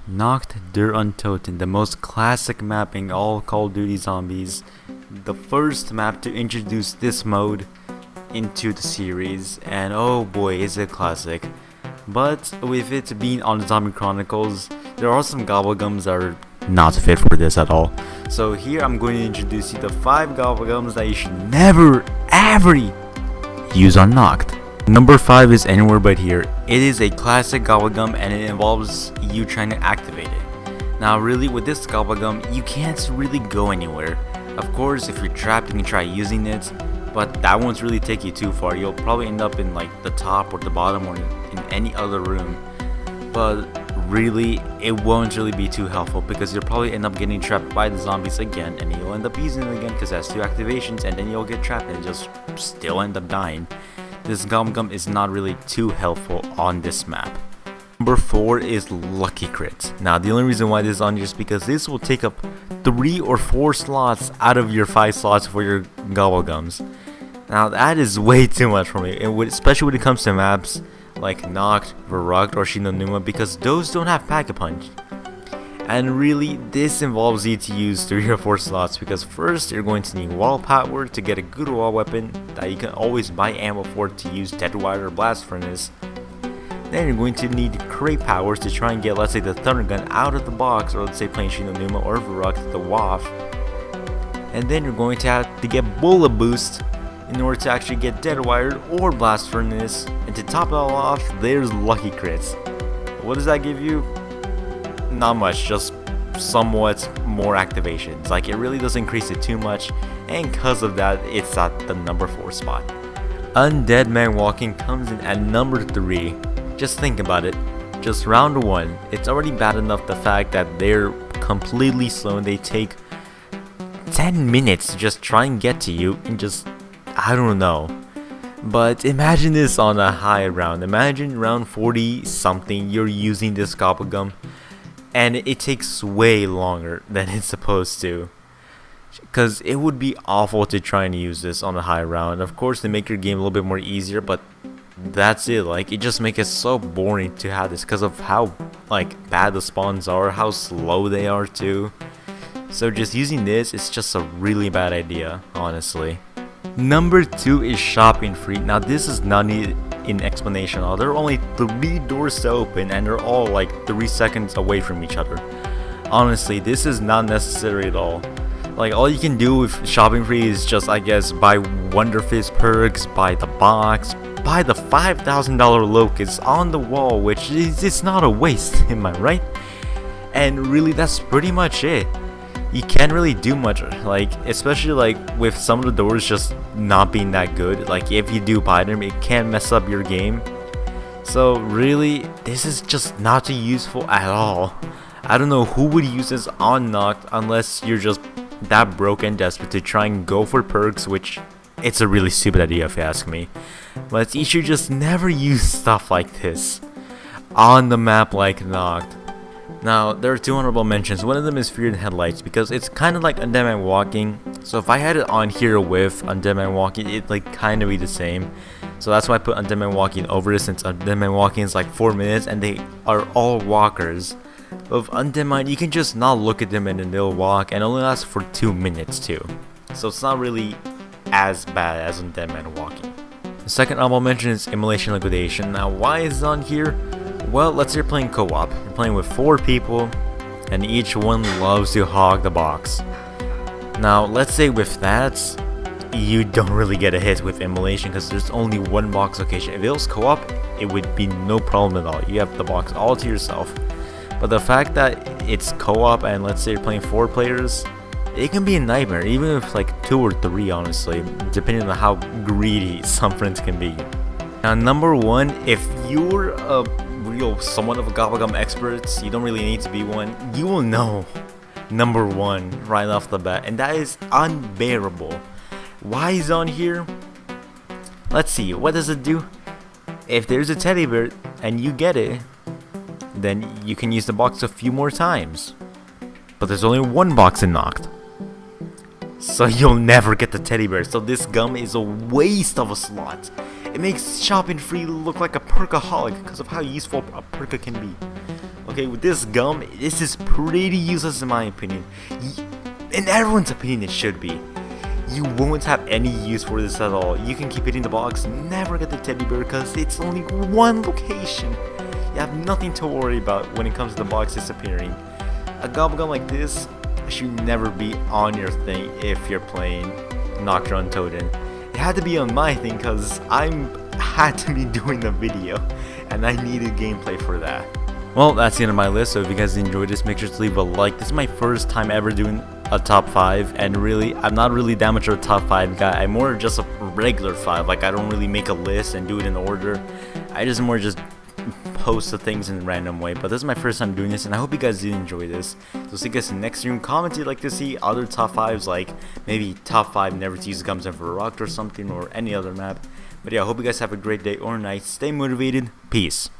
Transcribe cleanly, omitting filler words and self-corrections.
Nacht Der Untoten, the most classic map in all Call of Duty Zombies, the first map to introduce this mode into the series, and oh boy is it classic. But with it being on Zombie Chronicles, there are some Gobblegums that are not fit for this at all. So here I'm going to introduce you to 5 Gobblegums that you should never ever use on Nacht. Number 5 is Anywhere But Here. It is a classic Gobblegum and it involves you trying to activate it. Now really with this Gobblegum, you can't really go anywhere. Of course if you're trapped you can try using it, but that won't really take you too far. You'll probably end up in like the top or the bottom or in any other room. But really it won't really be too helpful because you'll probably end up getting trapped by the zombies again, and you'll end up using it again because it has 2 activations, and then you'll get trapped and just still end up dying. This Gobblegum is not really too helpful on this map. Number 4 is Lucky Crit. Now the only reason why this is on here is because this will take up 3 or 4 slots out of your 5 slots for your Gobblegums. Now that is way too much for me, especially when it comes to maps like Nacht, Verrückt, or Shinonuma, because those don't have Pack-a-Punch. And really, this involves you to use 3 or 4 slots because first you're going to need wall power to get a good wall weapon that you can always buy ammo for to use Dead Wire or Blast Furnace. Then you're going to need crate powers to try and get, let's say, the Thunder Gun out of the box, or let's say playing Shinonuma or Verrückt, the WAF. And then you're going to have to get Bullet Boost in order to actually get Dead Wire or Blast Furnace. And to top it all off, there's Lucky Crits. What does that give you? Not much, just somewhat more activations. Like, it really doesn't increase it too much, and because of that it's at the number 4 spot. Undead Man Walking comes in at number 3. Just think about it, just round 1, it's already bad enough the fact that they're completely slow and they take 10 minutes to just try and get to you, and just, I don't know. But imagine this on a high round. Imagine round 40 something you're using this Gobblegum and it takes way longer than it's supposed to, because it would be awful to try and use this on a high round. Of course they make your game a little bit more easier, but that's it. Like, it just makes it so boring to have this because of how like bad the spawns are, how slow they are too. So just using this is just a really bad idea, honestly. Number 2 is Shopping Free. Now this is not needed in explanation. There are only 3 doors to open and they're all like 3 seconds away from each other. Honestly, this is not necessary at all. Like, all you can do with Shopping Free is just, I guess, buy Wonder Fizz perks, buy the box, buy the $5,000 locust on the wall, which is, it's not a waste, am I right? And really that's pretty much it. You can't really do much, like, especially like with some of the doors just not being that good. Like, if you do buy them, it can mess up your game. So really, this is just not too useful at all. I don't know who would use this on Nacht unless you're just that broke and desperate to try and go for perks, which it's a really stupid idea if you ask me. But you should just never use stuff like this on the map like Nacht. Now, there are 2 honorable mentions. One of them is Fear and Headlights because it's kind of like Undead Man Walking. So if I had it on here with Undead Man Walking, it'd like kind of be the same. So that's why I put Undead Man Walking over it, since Undead Man Walking is like 4 minutes and they are all walkers. But with Undead Man, you can just not look at them and then they'll walk, and only lasts for 2 minutes too. So it's not really as bad as Undead Man Walking. The second honorable mention is Immolation Liquidation. Now why is it on here? Well, let's say you're playing co-op. You're playing with 4 people, and each one loves to hog the box. Now, let's say with that, you don't really get a hit with Immolation because there's only 1 box location. If it was co-op, it would be no problem at all. You have the box all to yourself. But the fact that it's co-op and let's say you're playing 4 players, it can be a nightmare, even if like 2 or 3, honestly, depending on how greedy some friends can be. Now, number 1, if you're a somewhat of a Gobblegum expert, you don't really need to be one, you will know number 1 right off the bat, and that is Unbearable. Why is it on here? Let's see, what does it do? If there's a teddy bear and you get it, then you can use the box a few more times, but there's only 1 box in Nacht, so you'll never get the teddy bear. So this gum is a waste of a slot. It makes Shopping Free look like a perkaholic because of how useful a perka can be. Okay, with this gum, this is pretty useless in my opinion. In everyone's opinion, it should be. You won't have any use for this at all. You can keep it in the box, never get the teddy bear because it's only one location. You have nothing to worry about when it comes to the box disappearing. A Gobblegum like this should never be on your thing if you're playing Nacht Der Untoten. It had to be on my thing because had to be doing the video and I needed gameplay for that. Well, that's the end of my list, so if you guys enjoyed this, make sure to leave a like. This is my first time ever doing a top 5, and really, I'm not really that much of a top 5 guy. I'm more just a regular 5, like I don't really make a list and do it in order. I just more just post the things in a random way, but this is my first time doing this, and I hope you guys did enjoy this. So see you guys in the next stream. Comment if you'd like to see other top 5s, like maybe top 5 never to use gums ever rocked or something, or any other map. But yeah, I hope you guys have a great day or night. Stay motivated. Peace.